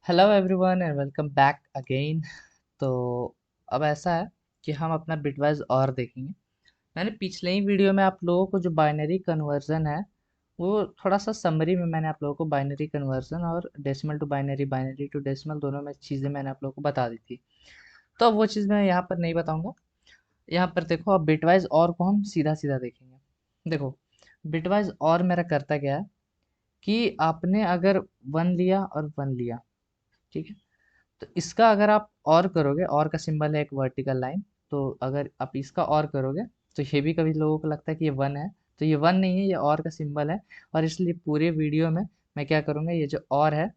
Hello everyone and welcome back again. तो अब ऐसा है कि हम अपना बिटवाइज और देखेंगे। मैंने पिछले ही वीडियो में आप लोगों को जो बाइनरी कन्वर्जन है वो थोड़ा सा समरी में मैंने आप लोगों को बाइनरी कन्वर्जन और decimal to binary, binary to decimal दोनों में चीज़ें मैंने आप लोगों को बता दी थी। तो अब वो चीज़ मैं यहाँ पर नहीं बताऊँगा। यहाँ पर देखो, अब बिटवाइज और को हम सीधा सीधा देखेंगे। देखो, बिटवाइज और मेरा करता क्या है कि आपने अगर वन लिया और वन लिया, ठीक है, तो इसका अगर आप और करोगे, और का सिंबल है एक वर्टिकल लाइन, तो अगर आप इसका और करोगे तो ये भी कभी लोगों को लगता है कि ये वन है, तो ये वन नहीं है, ये और का सिंबल है। और इसलिए पूरे वीडियो में मैं क्या करूँगा, ये जो और है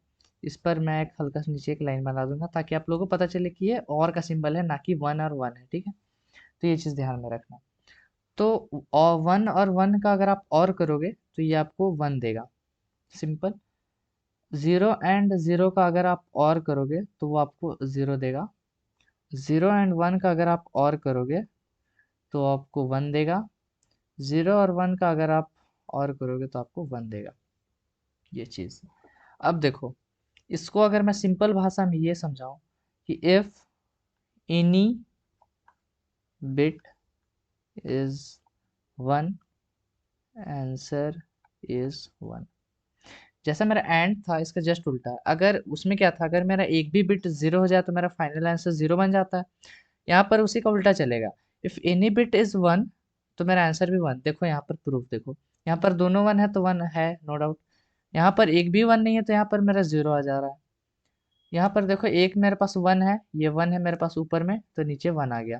इस पर मैं एक हल्का सा नीचे एक लाइन बना दूंगा ताकि आप लोगों को पता चले कि ये और का सिंबल है, ना कि वन और वन है। ठीक है, तो ये चीज़ ध्यान में रखना। तो और वन और वन का अगर आप और करोगे तो ये आपको वन देगा, सिंपल। ज़ीरो एंड ज़ीरो का अगर आप और करोगे तो वो आपको ज़ीरो देगा। ज़ीरो एंड वन का अगर आप और करोगे तो आपको वन देगा। ज़ीरो और वन का अगर आप और करोगे तो आपको वन देगा, ये चीज़। अब देखो, इसको अगर मैं सिंपल भाषा में ये समझाऊं कि if any bit is one, answer is one. जैसा मेरा एंड था इसका जस्ट उल्टा है। अगर उसमें क्या था, अगर मेरा एक भी बिट जीरो हो जाए तो मेरा फाइनल आंसर जीरो बन जाता है। यहाँ पर उसी का उल्टा चलेगा। If any bit is one तो मेरा आंसर भी वन। देखो यहाँ पर प्रूफ देखो, यहाँ पर दोनों वन है तो वन है, नो डाउट। यहाँ पर एक भी वन नहीं है तो यहाँ पर मेरा जीरो आ जा रहा है। यहाँ पर देखो, एक मेरे पास वन है, ये वन है मेरे पास ऊपर में, तो नीचे वन आ गया।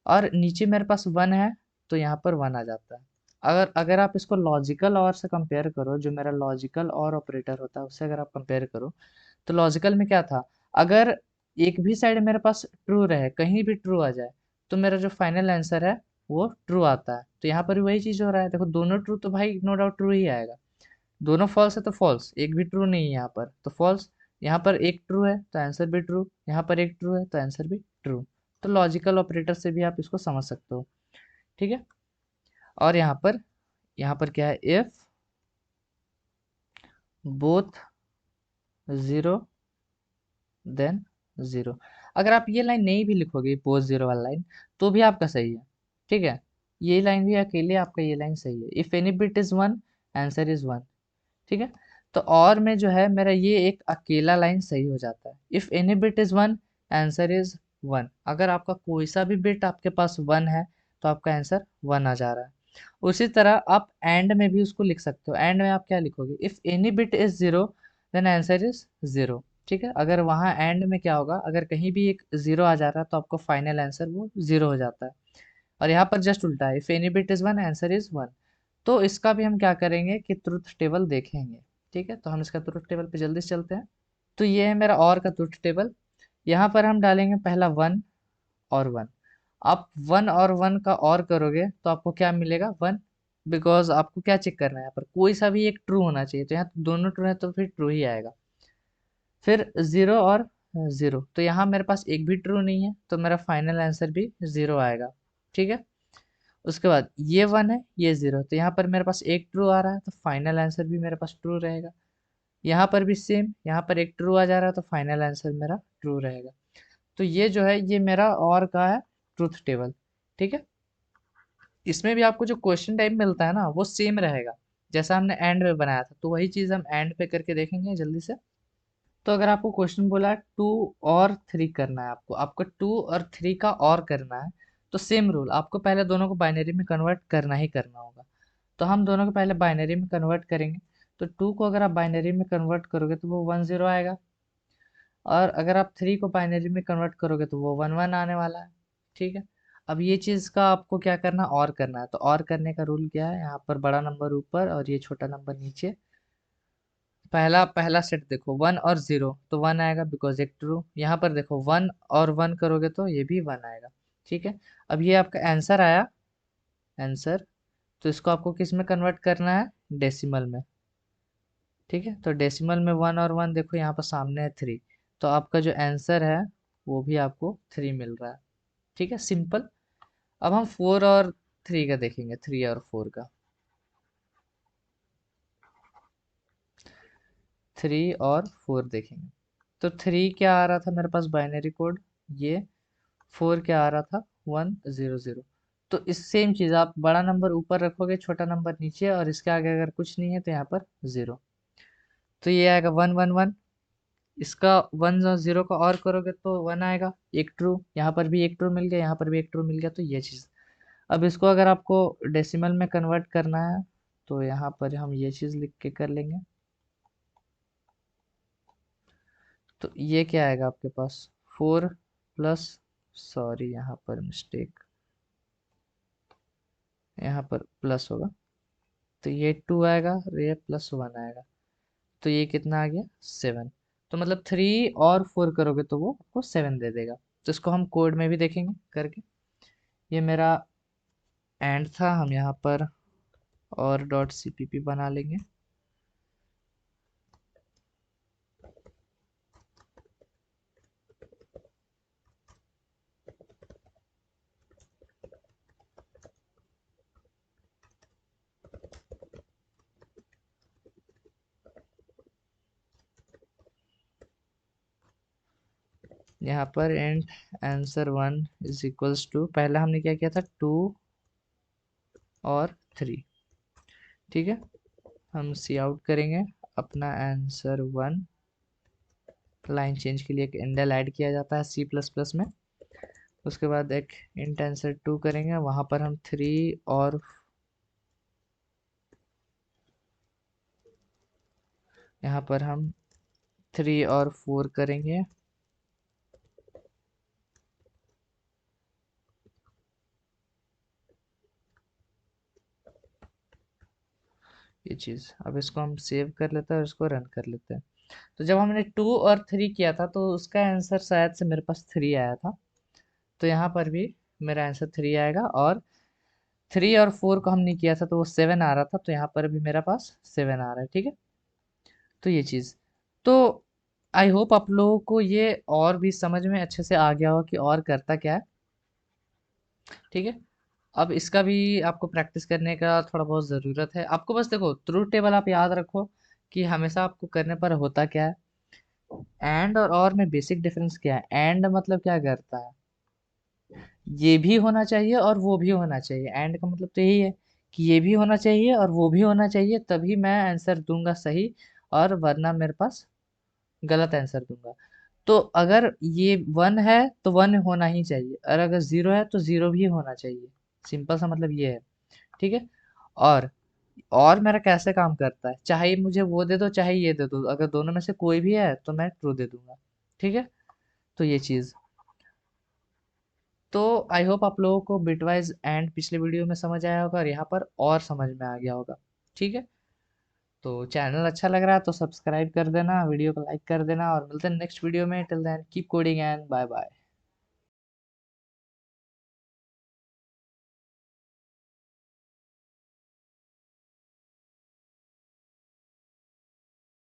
और नीचे मेरे पास वन है तो यहाँ पर वन आ जाता है। अगर अगर आप इसको लॉजिकल और से कंपेयर करो, जो मेरा लॉजिकल और ऑपरेटर होता है उससे अगर आप कंपेयर करो, तो लॉजिकल में क्या था, अगर एक भी साइड मेरे पास ट्रू रहे, कहीं भी ट्रू आ जाए, तो मेरा जो फाइनल आंसर है वो ट्रू आता है। तो यहाँ पर भी वही चीज़ हो रहा है। देखो, दोनों ट्रू तो भाई नो डाउट ट्रू ही आएगा। दोनों फॉल्स है तो फॉल्स, एक भी ट्रू नहीं है यहाँ पर तो फॉल्स। यहाँ पर एक ट्रू है तो आंसर भी ट्रू, यहाँ पर एक ट्रू है तो आंसर भी ट्रू। तो लॉजिकल ऑपरेटर से भी आप इसको समझ सकते हो। ठीक है। और यहाँ पर क्या है, if both zero than zero. अगर आप ये लाइन नहीं भी लिखोगे, बोथ जीरो वाला लाइन, तो भी आपका सही है। ठीक है, ये लाइन भी अकेले आपका ये लाइन सही है। If any bit is one, answer is one. ठीक है, तो और में जो है मेरा ये एक अकेला लाइन सही हो जाता है। If any bit is one, answer is one. अगर आपका कोई सा भी बिट आपके पास वन है तो आपका आंसर वन आ जा रहा है। उसी तरह आप एंड में भी उसको लिख सकते हो। एंड में आप क्या लिखोगे, if any bit is zero then answer is zero. ठीक है, अगर वहाँ एंड में क्या होगा, अगर कहीं भी एक जीरो आ जा रहा है तो आपको फाइनल आंसर वो जीरो हो जाता है। और यहाँ पर जस्ट उल्टा है, if any bit is one, answer is one. तो इसका भी हम क्या करेंगे कि ट्रुथ टेबल देखेंगे। ठीक है, तो हम इसका ट्रुथ टेबल पे जल्दी से चलते हैं। तो ये है मेरा और का ट्रुथ टेबल। यहाँ पर हम डालेंगे पहला वन और वन। आप वन और वन का और करोगे तो आपको क्या मिलेगा, वन। बिकॉज आपको क्या चेक करना है, यहाँ पर कोई सा भी एक ट्रू होना चाहिए, तो यहाँ दोनों ट्रू है तो फिर ट्रू ही आएगा। फिर जीरो और जीरो, तो यहाँ मेरे पास एक भी ट्रू नहीं है तो मेरा फाइनल आंसर भी जीरो आएगा। ठीक है, उसके बाद ये वन है, ये जीरो, तो यहाँ पर मेरे पास एक ट्रू आ रहा है तो फाइनल आंसर भी मेरे पास ट्रू रहेगा। यहाँ पर भी सेम, यहाँ पर एक ट्रू आ जा रहा है तो फाइनल आंसर मेरा ट्रू रहेगा। तो ये जो है ये मेरा और का है ट्रूथ टेबल। ठीक है, इसमें भी आपको जो क्वेश्चन टाइप मिलता है ना वो सेम रहेगा जैसा हमने एंड में बनाया था, तो वही चीज़ हम एंड पे करके देखेंगे जल्दी से। तो अगर आपको क्वेश्चन बोला है टू और थ्री करना है, आपको आपको टू और थ्री का और करना है, तो सेम रूल, आपको पहले दोनों को बाइनरी में कन्वर्ट करना ही करना होगा। तो हम दोनों को पहले बाइनरी में कन्वर्ट करेंगे। तो टू को अगर आप बाइनरी में कन्वर्ट करोगे तो वो वन जीरो आएगा। और अगर आप थ्री को बाइनरी में कन्वर्ट करोगे तो वो वन वन आने वाला है। ठीक है, अब ये चीज़ का आपको क्या करना, और करना है। तो और करने का रूल क्या है, यहाँ पर बड़ा नंबर ऊपर और ये छोटा नंबर नीचे। पहला पहला सेट देखो, वन और जीरो, तो वन आएगा बिकॉज एक ट्रू। यहाँ पर देखो वन और वन करोगे तो ये भी वन आएगा। ठीक है, अब ये आपका आंसर आया, आंसर। तो इसको आपको किस में कन्वर्ट करना है, डेसिमल में। ठीक है, तो डेसिमल में वन और वन देखो यहाँ पर सामने है थ्री, तो आपका जो आंसर है वो भी आपको थ्री मिल रहा है। ठीक है, सिंपल। अब हम फोर और थ्री का देखेंगे, थ्री और फोर का। थ्री और फोर देखेंगे। तो 3 क्या आ रहा था मेरे पास बाइनरी कोड, ये 4 क्या आ रहा था 100। तो इस सेम चीज़ आप बड़ा नंबर ऊपर रखोगे, छोटा नंबर नीचे, और इसके आगे अगर कुछ नहीं है तो यहाँ पर 0। तो ये आएगा 111। इसका 10 का और करोगे तो 1 आएगा, एक ट्रू। यहाँ पर भी एक ट्रू मिल गया, यहाँ पर भी एक ट्रू मिल गया, तो ये चीज़। अब इसको अगर आपको डेसिमल में कन्वर्ट करना है तो यहाँ पर हम ये चीज़ लिख के कर लेंगे। तो ये क्या आएगा आपके पास 4 प्लस, सॉरी यहाँ पर मिस्टेक, यहाँ पर प्लस होगा, तो ये 2 आएगा और ये +1 आएगा। तो ये कितना आ गया 7। तो मतलब 3 और 4 करोगे तो वो आपको 7 दे देगा। तो इसको हम कोड में भी देखेंगे करके। ये मेरा एंड था, हम यहाँ पर और डॉट सीपीपी बना लेंगे। यहाँ पर and answer 1 is equals to, पहले हमने क्या किया था 2 और 3, ठीक है। हम सी आउट करेंगे, अपना आंसर 1, लाइन चेंज के लिए एक इंडेल ऐड किया जाता है सी प्लस प्लस में। उसके बाद एक इंट आंसर 2 करेंगे, वहाँ पर हम 3 और यहाँ पर हम 3 और 4 करेंगे। ये चीज़, अब इसको हम सेव कर लेते हैं और इसको रन कर लेते हैं। तो जब हमने 2 और 3 किया था तो उसका आंसर शायद से मेरे पास 3 आया था। तो यहाँ पर भी मेरा आंसर 3 आएगा, और 3 और 4 को हमने किया था तो वो 7 आ रहा था, तो यहाँ पर भी मेरा पास 7 आ रहा है, ठीक है। तो ये चीज़, तो आई होप आप लोगों को ये और भी समझ में अच्छे से आ गया हो कि और करता क्या है, ठीक है। अब इसका भी आपको प्रैक्टिस करने का थोड़ा बहुत ज़रूरत है। आपको बस देखो ट्रूथ टेबल आप याद रखो कि हमेशा आपको करने पर होता क्या है। एंड और में बेसिक डिफरेंस क्या है, एंड मतलब क्या करता है, ये भी होना चाहिए और वो भी होना चाहिए। एंड का मतलब तो यही है कि ये भी होना चाहिए और वो भी होना चाहिए, तभी मैं आंसर दूंगा सही, और वरना मेरे पास गलत आंसर दूंगा। तो अगर ये 1 है तो 1 होना ही चाहिए, और अगर 0 है तो 0 भी होना चाहिए। सिंपल सा मतलब ये है, ठीक है। और और मेरा कैसे काम करता है, चाहे मुझे वो दे दो चाहे ये दे दो, अगर दोनों में से कोई भी है तो मैं ट्रू दे दूंगा, ठीक है। तो ये चीज़, तो आई होप आप लोगों को बिटवाइज एंड पिछले वीडियो में समझ आया होगा और यहाँ पर और समझ में आ गया होगा, ठीक है। तो चैनल अच्छा लग रहा है तो सब्सक्राइब कर देना, वीडियो को लाइक कर देना, और मिलते हैं नेक्स्ट वीडियो में। Till then keep coding and bye bye.